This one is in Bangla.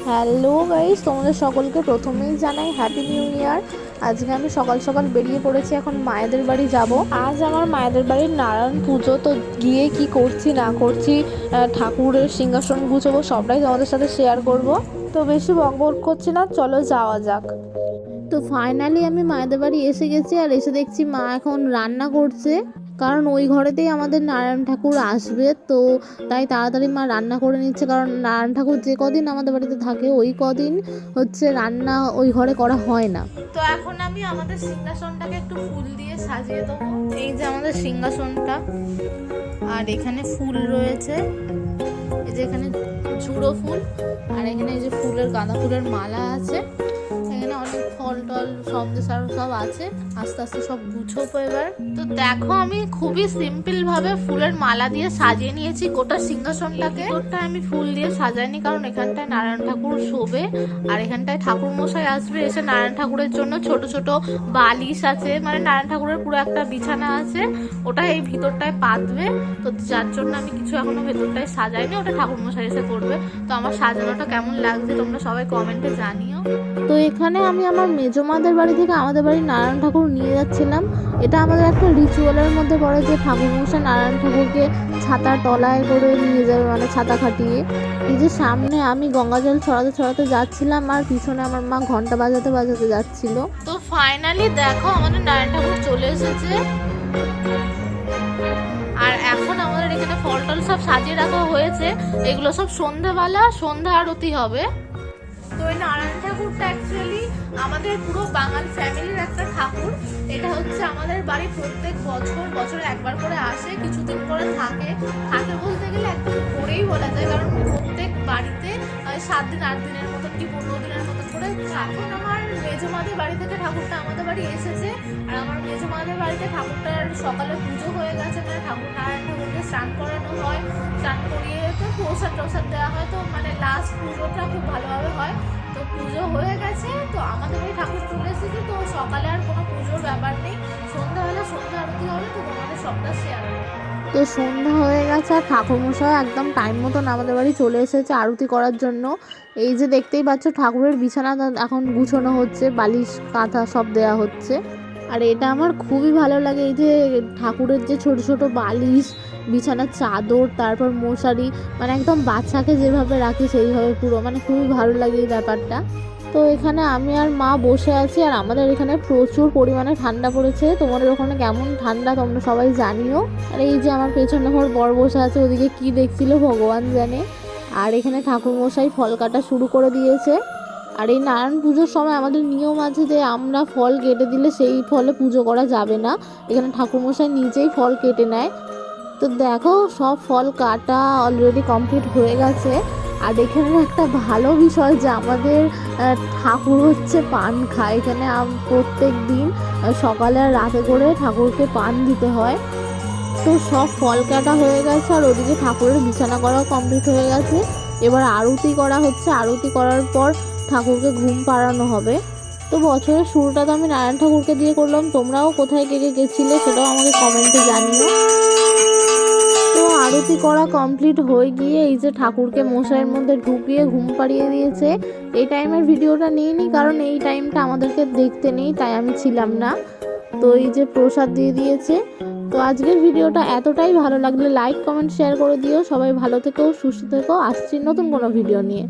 হ্যালো গাইস, তোমাদের সকলকে প্রথমেই জানাই হ্যাপি নিউ ইয়ার। আজকে আমি সকাল সকাল বেরিয়ে পড়েছি, এখন মায়েদের বাড়ি যাব। আজ আমার মায়েদের বাড়ির নারায়ণ পুজো, তো গিয়ে কি করছি না করছি, ঠাকুরের সিংহাসন গুছাবো, সবটাই তোমাদের সাথে শেয়ার করব। তো বেশি বকবক করছি না, চলো যাওয়া যাক। তো ফাইনালি আমি মায়েদের বাড়ি এসে গেছি, আর এসে দেখছি মা এখন রান্না করছে, কারণ ওই ঘরেতেই আমাদের নারায়ণ ঠাকুর আসবে। তো তাই তাড়াতাড়ি মা রান্না করে নিচ্ছে, কারণ নারায়ণ ঠাকুর যে কদিন আমাদের বাড়িতে থাকে ওই কদিন হচ্ছে রান্না ওই ঘরে করা হয় না। তো এখন আমি আমাদের সিংহাসনটাকে একটু ফুল দিয়ে সাজিয়ে দেবো। এই যে আমাদের সিংহাসনটা, আর এখানে ফুল রয়েছে, এই যে এখানে ঝুড়ো ফুল, আর এখানে এই যে ফুলের গাঁদা ফুলের মালা আছে, এখানে অনেক ফল টল সন্দেশ আর সব আছে। আস্তে আস্তে সব গুছোবো এবার। তো দেখো আমি খুবই সিম্পল ভাবে ফুলের মালা দিয়ে সাজিয়ে নিয়েছি গোটা সিংহাসনটাকে। গোটা আমি ফুল দিয়ে সাজাইনি, কারণ এখানটায় নারায়ণ ঠাকুর শোবে, আর এখানটায় ঠাকুর মশাই আসবে, এসে নারায়ণ ঠাকুরের জন্য ছোট ছোট বালিশ আছে, মানে নারায়ণ ঠাকুরের পুরো একটা বিছানা আছে, ওটা এই ভিতরটায় পাতবে। তো যার জন্য আমি কিছু এখনো ভেতরটায় সাজাইনি, ওটা ঠাকুর মশাই এসে করবে। তো আমার সাজানোটা কেমন লাগছে তোমরা সবাই কমেন্টে জানিও। তো এখানে আমি আমার মেজমাদের বাড়ি থেকে আমাদের বাড়ি নারায়ণ ঠাকুর নিয়ে যাচ্ছিলাম। এটা আমাদের একটা রিচুয়ালের মধ্যে পড়ে যে ঠাকুরমশাই নারায়ণ ঠাকুরকে ছাতার তলায় করে নিয়ে যাবে, মানে ছাতা খাটিয়ে। এই যে সামনে আমি গঙ্গা জল ছড়াতে ছড়াতে যাচ্ছিলাম, আর পিছনে আমার মা ঘন্টা বাজাতে বাজাতে যাচ্ছিল। তো ফাইনালি দেখো আমাদের নারায়ণ ঠাকুর চলে এসেছে, আর এখন আমাদের এখানে ফল টল সব সাজিয়ে রাখা হয়েছে। এগুলো সব সন্ধ্যাবেলা সন্ধ্যা আরতি হবে। তো এই নারায়ণ ঠাকুরটা অ্যাকচুয়ালি আমাদের পুরো বাঙাল ফ্যামিলির একটা ঠাকুর। এটা হচ্ছে আমাদের বাড়ি প্রত্যেক বছরে একবার করে আসে, কিছুদিন করে থাকে বলতে গেলে একদম করেই বলা যায়, কারণ প্রত্যেক বাড়িতে 7 দিন 8 দিনের মতন কি 15 দিনের মতন করে। এখন আমার মেজমাদের বাড়ি থেকে ঠাকুরটা আমাদের বাড়ি এসেছে, আর আমার মেজমাদের বাড়িতে ঠাকুরটার সকালে পুজো হয়ে গেছে, মানে ঠাকুর নারায়ণ ঠাকুরকে স্নান করানো হয়, স্নান করিয়ে তো প্রসাদ টসাদ দেওয়া হয়। তো মানে লাস্ট পুজোটা খুব ভালোভাবে হয়। তো পুজো হয়ে গেছে, তো আমাদের বাড়ি ঠাকুর চলে এসেছে। তো সকালে আর কোনো পুজোর ব্যাপার নেই, সন্ধ্যাবেলা সন্ধ্যা আরতি হবে, তো তোমাদের সবটা শেয়ার করবো। তো সন্ধ্যা হয়ে গেছে, আর ঠাকুরমশাই একদম টাইম মতন আমাদের বাড়ি চলে এসেছে আরতি করার জন্য। এই যে দেখতেই পাচ্ছ ঠাকুরের বিছানা এখন গুছানো হচ্ছে, বালিশ কাঁথা সব দেওয়া হচ্ছে। আর এটা আমার খুবই ভালো লাগে, এই যে ঠাকুরের যে ছোট ছোট বালিশ, বিছানার চাদর, তারপর মশারি, মানে একদম বাচ্চাকে যেভাবে রাখি সেইভাবে পুরো, মানে খুবই ভালো লাগে এই ব্যাপারটা। তো এখানে আমি আর মা বসে আছি, আর আমাদের এখানে প্রচুর পরিমাণে ঠান্ডা পড়েছে। তোমাদের ওখানে কেমন ঠান্ডা তোমরা সবাই জানিও। আর এই যে আমার পেছনে আমার বর বসে আছে, ওদিকে কি দেখছিল ভগবান জানে। আর এখানে ঠাকুরমশাই ফল কাটা শুরু করে দিয়েছে। আর এই নারায়ণ পুজোর সময় আমাদের নিয়ম আছে যে আমরা ফল কেটে দিলে সেই ফলে পুজো করা যাবে না, এখানে ঠাকুরমশাই নিজেই ফল কেটে নেয়। তো দেখো সব ফল কাটা অলরেডি কমপ্লিট হয়ে গেছে। আর এখানে একটা ভালো বিষয় যে আমাদের ঠাকুর হচ্ছে পান খায়, এখানে প্রত্যেক দিন সকালে আর রাতে করে ঠাকুরকে পান দিতে হয়। তো সব ফল কাটা হয়ে গেছে, আর ওদিকে ঠাকুরের বিছানা করাও কমপ্লিট হয়ে গেছে। এবার আরতি করা হচ্ছে, আরতি করার পর ঠাকুরকে ঘুম পাড়ানো হবে। তো বছরের শুরুটা তো আমি নারায়ণ ঠাকুরকে দিয়ে করলাম, তোমরাও কোথায় কে কে গেছিলে সেটাও আমাকে কমেন্টে জানিও। তো আরতি করা কমপ্লিট হয়ে গিয়ে এই যে ঠাকুরকে মশাইয়ের মধ্যে ঢুকিয়ে ঘুম পাড়িয়ে দিয়েছে। এই টাইমের ভিডিওটা নিইনি, কারণ এই টাইমটা আমাদেরকে দেখতে নেই, তাই আমি ছিলাম না। তো এই যে প্রসাদ দিয়ে দিয়েছে। তো আজকের ভিডিওটা এতটাই, ভালো লাগলে লাইক কমেন্ট শেয়ার করে দিও। সবাই ভালো থেকো, সুস্থ থেকো, আসছি নতুন কোনো ভিডিও নিয়ে।